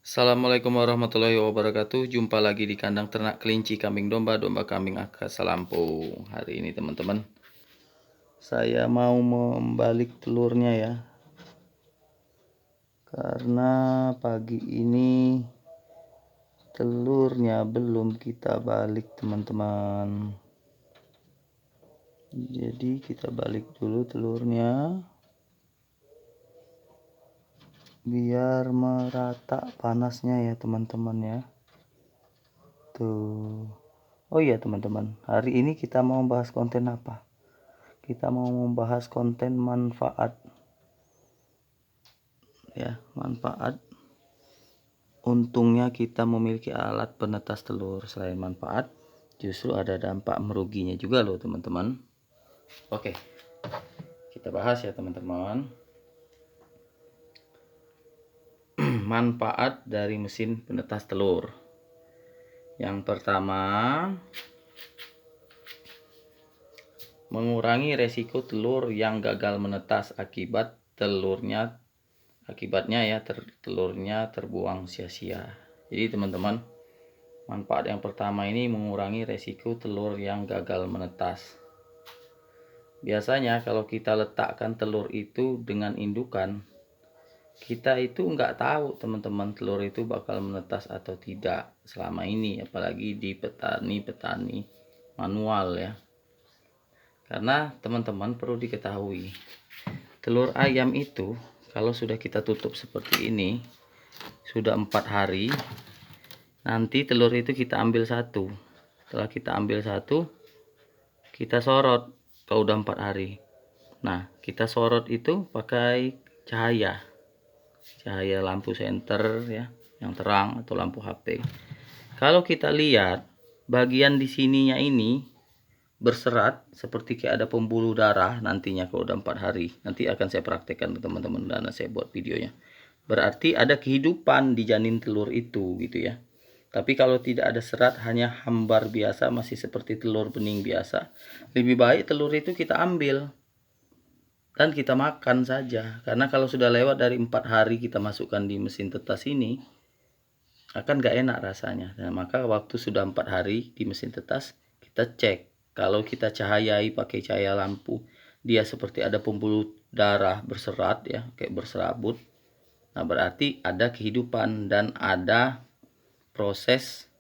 Assalamualaikum warahmatullahi wabarakatuh. Jumpa lagi di kandang ternak kelinci, kambing domba, domba kambing akasa Lampung. Hari ini teman-teman, saya mau membalik telurnya ya. Karena pagi ini telurnya belum kita balik teman-teman. Jadi kita balik dulu telurnya, biar merata panasnya ya teman-teman ya. Tuh. Oh iya teman-teman, hari ini kita mau bahas konten apa? Kita mau membahas konten manfaat ya, manfaat. Untungnya kita memiliki alat penetas telur. Selain manfaat, justru ada dampak meruginya juga loh teman-teman. Oke, kita bahas ya teman-teman. Manfaat dari mesin penetas telur. Yang pertama, mengurangi resiko telur yang gagal menetas akibatnya ya telurnya terbuang sia-sia. Jadi teman-teman, manfaat yang pertama ini mengurangi resiko telur yang gagal menetas. Biasanya kalau kita letakkan telur itu dengan indukan, kita itu nggak tahu teman-teman telur itu bakal menetas atau tidak selama ini, apalagi di petani manual ya. Karena teman-teman perlu diketahui, telur ayam itu kalau sudah kita tutup seperti ini, sudah 4 hari, nanti telur itu kita ambil satu. Setelah kita ambil satu, kita sorot kalau udah 4 hari. Nah, kita sorot itu pakai cahaya lampu senter ya, yang terang atau lampu HP. Kalau kita lihat bagian di sininya ini berserat seperti kayak ada pembuluh darah nantinya kalau udah 4 hari. Nanti akan saya praktekkan ke teman-teman dan saya buat videonya. Berarti ada kehidupan di janin telur itu gitu ya. Tapi kalau tidak ada serat, hanya hambar biasa, masih seperti telur bening biasa, lebih baik telur itu kita ambil dan kita makan saja. Karena kalau sudah lewat dari 4 hari kita masukkan di mesin tetas ini, akan gak enak rasanya. Nah, maka waktu sudah 4 hari di mesin tetas, kita cek. Kalau kita cahayai pakai cahaya lampu, dia seperti ada pembuluh darah berserat ya, kayak berserabut. Nah, berarti ada kehidupan dan ada proses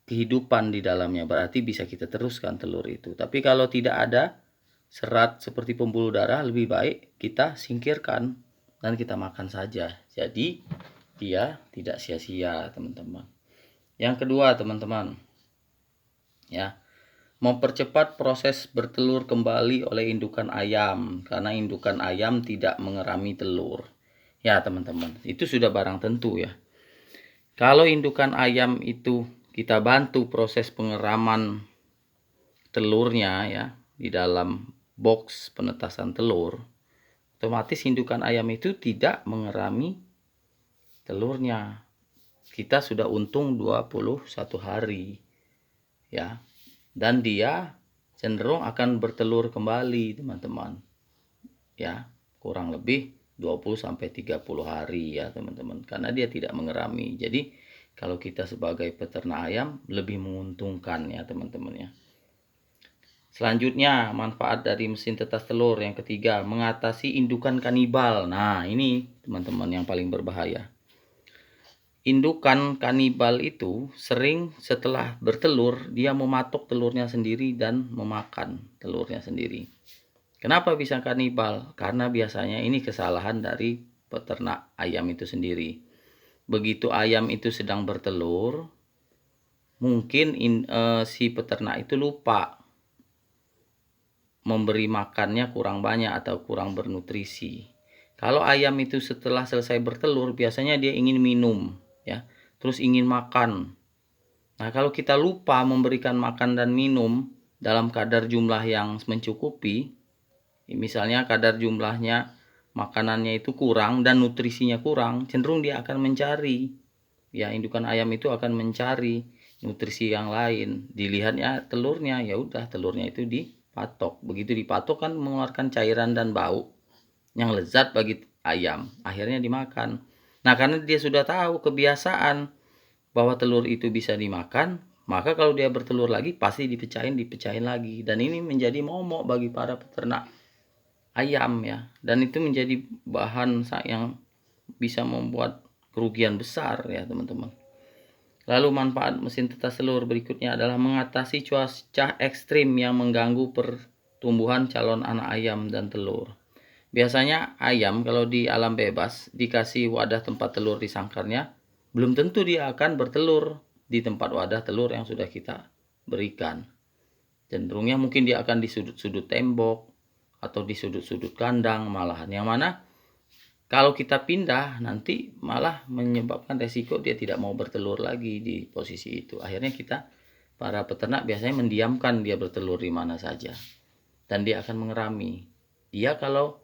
kehidupan di dalamnya. Berarti bisa kita teruskan telur itu. Tapi kalau tidak ada serat seperti pembuluh darah, lebih baik kita singkirkan dan kita makan saja. Jadi dia tidak sia-sia teman-teman. Yang kedua teman-teman ya, mempercepat proses bertelur kembali oleh indukan ayam, karena indukan ayam tidak mengerami telur ya teman-teman. Itu sudah barang tentu ya. Kalau indukan ayam itu kita bantu proses pengeraman telurnya ya di dalam box penetasan telur, otomatis indukan ayam itu tidak mengerami telurnya. Kita sudah untung 21 hari ya. Dan dia cenderung akan bertelur kembali teman-teman. Ya, kurang lebih 20 sampai 30 hari ya teman-teman, karena dia tidak mengerami. Jadi kalau kita sebagai peternak ayam lebih menguntungkan ya teman-teman ya. Selanjutnya, manfaat dari mesin tetas telur yang ketiga, mengatasi indukan kanibal. Nah, ini teman-teman yang paling berbahaya. Indukan kanibal itu sering setelah bertelur, dia mematok telurnya sendiri dan memakan telurnya sendiri. Kenapa bisa kanibal? Karena biasanya ini kesalahan dari peternak ayam itu sendiri. Begitu ayam itu sedang bertelur, mungkin si peternak itu lupa memberi makannya kurang banyak atau kurang bernutrisi. Kalau ayam itu setelah selesai bertelur, biasanya dia ingin minum ya, terus ingin makan. Nah, kalau kita lupa memberikan makan dan minum dalam kadar jumlah yang mencukupi, misalnya kadar jumlahnya makanannya itu kurang dan nutrisinya kurang, cenderung dia akan mencari ya, indukan ayam itu akan mencari nutrisi yang lain. Dilihatnya telurnya, ya udah telurnya itu dipatok. Begitu dipatok kan mengeluarkan cairan dan bau yang lezat bagi ayam, akhirnya dimakan. Nah, karena dia sudah tahu kebiasaan bahwa telur itu bisa dimakan, maka kalau dia bertelur lagi pasti dipecahin lagi. Dan ini menjadi momok bagi para peternak ayam ya. Dan itu menjadi bahan yang bisa membuat kerugian besar ya teman-teman. Lalu manfaat mesin tetas telur berikutnya adalah mengatasi cuaca ekstrim yang mengganggu pertumbuhan calon anak ayam dan telur. Biasanya ayam kalau di alam bebas dikasih wadah tempat telur di sangkarnya, belum tentu dia akan bertelur di tempat wadah telur yang sudah kita berikan. Cenderungnya mungkin dia akan di sudut-sudut tembok atau di sudut-sudut kandang malahan, yang mana kalau kita pindah nanti malah menyebabkan resiko dia tidak mau bertelur lagi di posisi itu. Akhirnya kita para peternak biasanya mendiamkan dia bertelur di mana saja. Dan dia akan mengerami. Dia kalau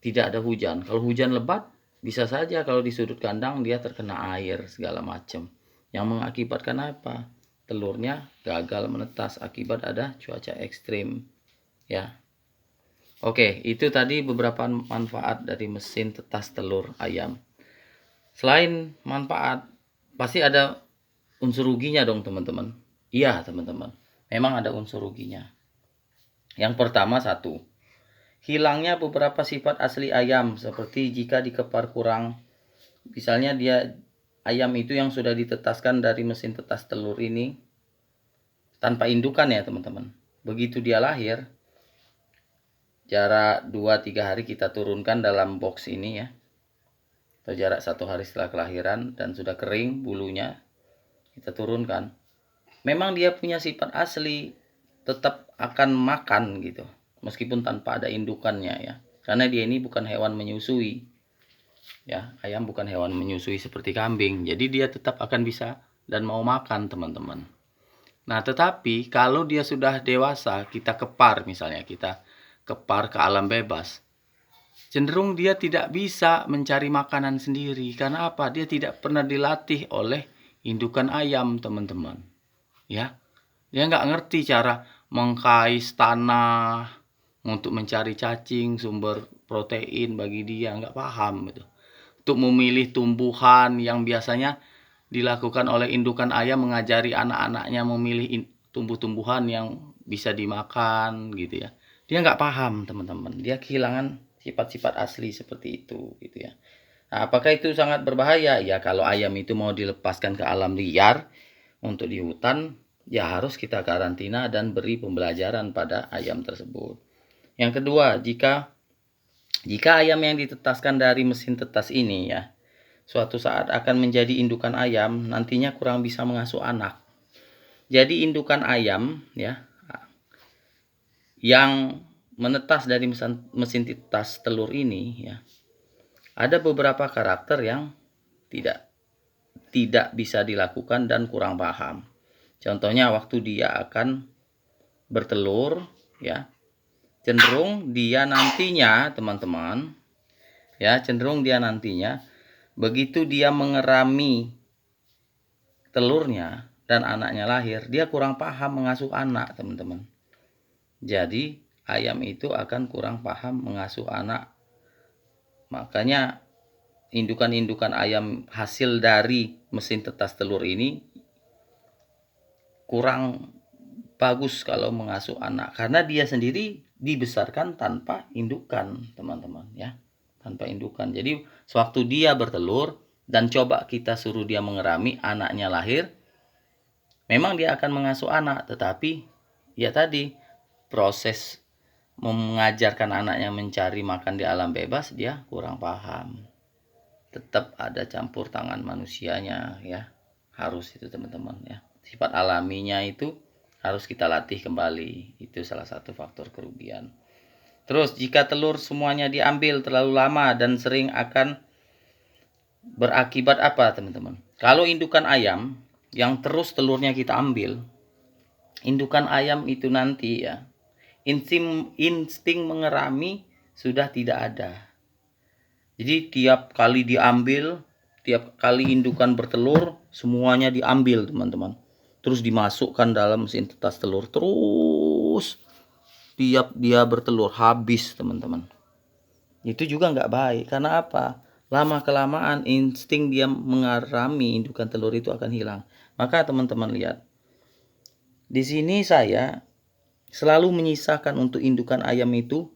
tidak ada hujan. Kalau hujan lebat bisa saja kalau di sudut kandang dia terkena air segala macam. Yang mengakibatkan apa? Telurnya gagal menetas akibat ada cuaca ekstrim. Ya. Oke, itu tadi beberapa manfaat dari mesin tetas telur ayam. Selain manfaat, pasti ada unsur ruginya dong teman-teman. Iya teman-teman, memang ada unsur ruginya. Yang pertama satu, hilangnya beberapa sifat asli ayam seperti jika dikepar kurang. Misalnya dia ayam itu yang sudah ditetaskan dari mesin tetas telur ini tanpa indukan ya teman-teman. Begitu dia lahir, jarak 2-3 hari kita turunkan dalam box ini ya, atau jarak 1 hari setelah kelahiran dan sudah kering bulunya, kita turunkan. Memang dia punya sifat asli, tetap akan makan gitu, meskipun tanpa ada indukannya ya, karena dia ini bukan hewan menyusui ya, ayam bukan hewan menyusui seperti kambing, jadi dia tetap akan bisa dan mau makan teman-teman. Nah tetapi kalau dia sudah dewasa, kita kepar misalnya, kita kepar ke alam bebas, cenderung dia tidak bisa mencari makanan sendiri. Karena apa? Dia tidak pernah dilatih oleh indukan ayam teman-teman ya. Dia nggak ngerti cara mengkais tanah untuk mencari cacing, sumber protein bagi dia, nggak paham gitu. Untuk memilih tumbuhan yang biasanya dilakukan oleh indukan ayam, mengajari anak-anaknya memilih tumbuh-tumbuhan yang bisa dimakan gitu ya. Dia nggak paham teman-teman, dia kehilangan sifat-sifat asli seperti itu gitu ya. Nah, apakah itu sangat berbahaya? Ya kalau ayam itu mau dilepaskan ke alam liar untuk di hutan, ya harus kita karantina dan beri pembelajaran pada ayam tersebut. Yang kedua, jika ayam yang ditetaskan dari mesin tetas ini ya, suatu saat akan menjadi indukan ayam, nantinya kurang bisa mengasuh anak. Jadi indukan ayam ya yang menetas dari mesin tetas telur ini ya, ada beberapa karakter yang tidak bisa dilakukan dan kurang paham. Contohnya waktu dia akan bertelur ya, cenderung dia nantinya teman-teman ya, cenderung dia nantinya begitu dia mengerami telurnya dan anaknya lahir, dia kurang paham mengasuh anak teman-teman. Jadi ayam itu akan kurang paham mengasuh anak. Makanya indukan-indukan ayam hasil dari mesin tetas telur ini kurang bagus kalau mengasuh anak, karena dia sendiri dibesarkan tanpa indukan teman-teman ya, tanpa indukan. Jadi sewaktu dia bertelur dan coba kita suruh dia mengerami, anaknya lahir, memang dia akan mengasuh anak, tetapi ya tadi proses mengajarkan anaknya mencari makan di alam bebas dia kurang paham. Tetap ada campur tangan manusianya ya, harus itu teman-teman ya. Sifat alaminya itu harus kita latih kembali, itu salah satu faktor kerugian. Terus jika telur semuanya diambil terlalu lama dan sering, akan berakibat apa teman-teman? Kalau indukan ayam yang terus telurnya kita ambil, indukan ayam itu nanti ya, insting mengerami sudah tidak ada. Jadi tiap kali diambil, tiap kali indukan bertelur, semuanya diambil teman-teman, terus dimasukkan dalam mesin tetas telur, terus tiap dia bertelur habis teman-teman. Itu juga nggak baik. Karena apa? lama-kelamaan insting dia mengarami indukan telur itu akan hilang. Maka teman-teman lihat, di sini saya selalu menyisakan untuk indukan ayam itu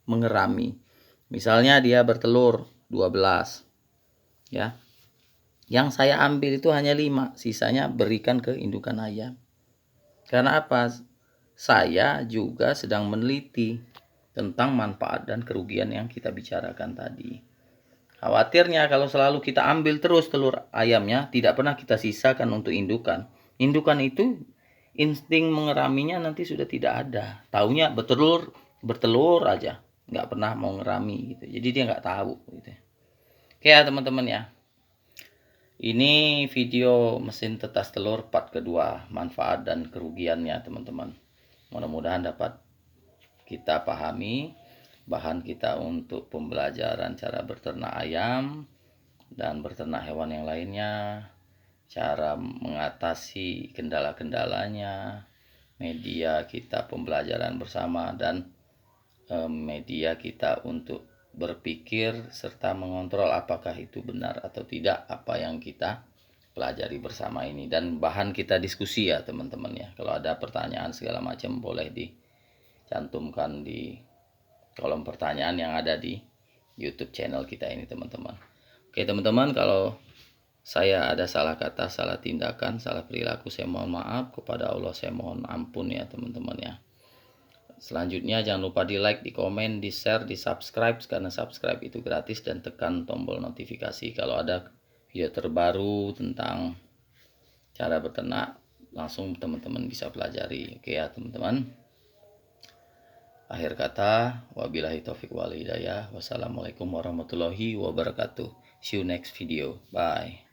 mengerami. Misalnya dia bertelur 12, ya. Yang saya ambil itu hanya 5, sisanya berikan ke indukan ayam. Karena apa? Saya juga sedang meneliti tentang manfaat dan kerugian yang kita bicarakan tadi. Khawatirnya kalau selalu kita ambil terus telur ayamnya, tidak pernah kita sisakan untuk indukan. Indukan itu insting mengeraminya nanti sudah tidak ada. Taunya bertelur aja, nggak pernah mau ngerami gitu. Jadi dia nggak tahu gitu. Oke ya teman-teman ya. Ini video mesin tetas telur part kedua, manfaat dan kerugiannya teman-teman. Mudah-mudahan dapat kita pahami bahan kita untuk pembelajaran cara berternak ayam dan berternak hewan yang lainnya, cara mengatasi kendala-kendalanya, media kita pembelajaran bersama, dan media kita untuk berpikir serta mengontrol apakah itu benar atau tidak apa yang kita pelajari bersama ini, dan bahan kita diskusi ya teman-teman ya. Kalau ada pertanyaan segala macam boleh dicantumkan di kolom pertanyaan yang ada di YouTube channel kita ini teman-teman. Oke teman-teman, kalau saya ada salah kata, salah tindakan, salah perilaku, saya mohon maaf. Kepada Allah saya mohon ampun ya teman-teman ya. Selanjutnya jangan lupa di like, di komen, di share, di subscribe, karena subscribe itu gratis, dan tekan tombol notifikasi kalau ada video terbaru tentang cara berternak, langsung teman-teman bisa pelajari. Oke ya teman-teman. Akhir kata, wabillahi taufiq wal hidayah. Wassalamualaikum warahmatullahi wabarakatuh. See you next video. Bye.